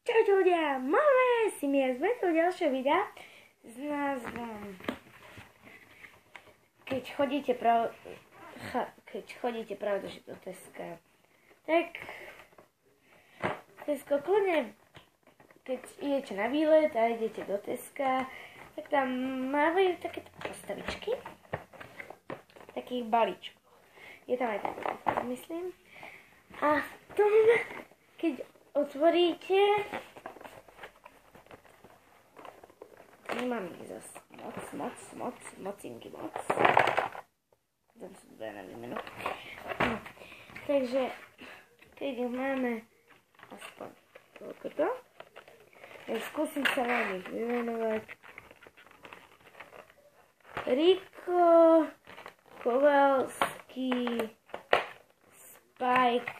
Čaute ľudia, máme si miesť ďalšie videa s názvom Keď chodíte pravda, že do Teska. Tak Tesko kľudne, keď idete na výlet a idete do Teska, tak tam mávajú takéto postavičky takých balíčkov. Je tam aj taký, myslím. A v tom, keď otvoríte, nemám ich zase mocinky moc. Tam sú dve na výmenu. No. Takže, keď ich máme aspoň toľkoto, ja skúsim sa vám ich vymenovať. Riko Kovalský Spike.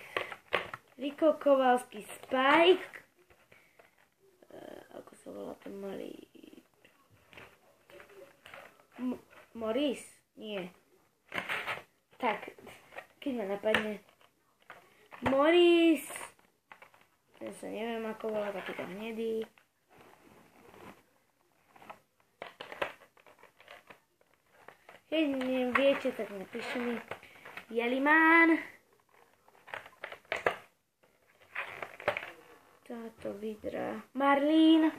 Riko Kovalský Spike. Ako sa volá ten malý? Morris? Nie. Tak, keď ma napadne. Morris. Ten sa neviem ako volá, taký tam hnedý. Keď neviete, tak napíšte mi. Jelimán. Táto vidra. Marlín.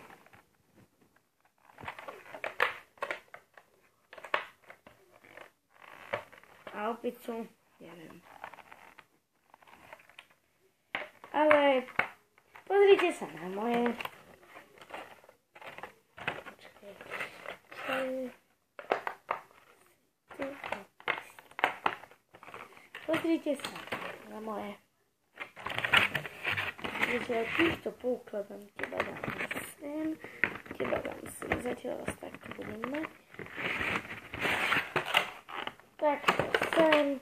A opicu, neviem. Ale pozrite sa na moje. Pozrite sa na moje. Ja týchto poukladám, teba dám sem. Zatiaľ vás takto budem mať. Takto sem.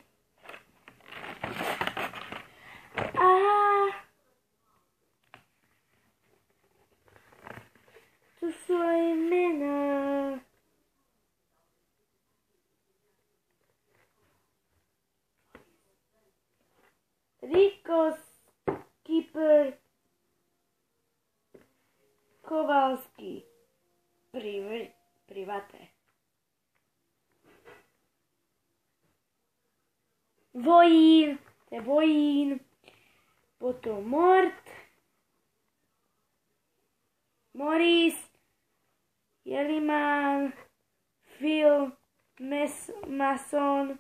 A tu sú aj mená. Riko Skipper Kovalský Private. Vojín, to je Vojín, potom Mort, Morris, Jelimán, Phil Mason,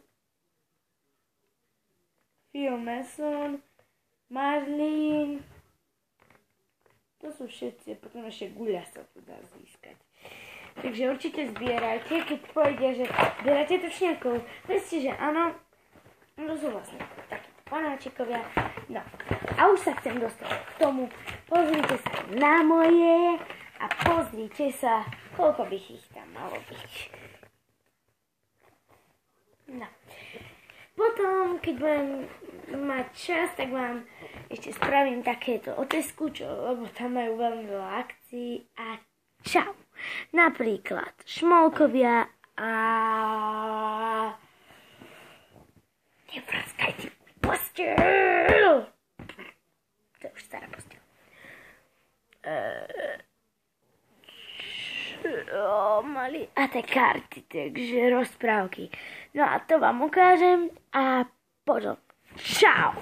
Marlín, to sú všetci, potom ešte guľa sa tu dá získať. Takže určite zbierajte, keď pôjde, že zbierate tučniakov. Vedzte, že áno, to sú vlastne takíto panáčikovia. No, a už sa chcem dostať k tomu. Pozrite sa na moje a pozrite sa, koľko by ich tam malo byť. No. Potom, keď budem mať čas, tak vám ešte spravím takéto otesku, lebo tam majú veľmi veľa akcií. A čau. Napríklad šmolkovia a... Nepraskajte posteľ! To je už stará posteľ. Mali a tie karty, takže rozprávky. No a to vám ukážem a potom čau!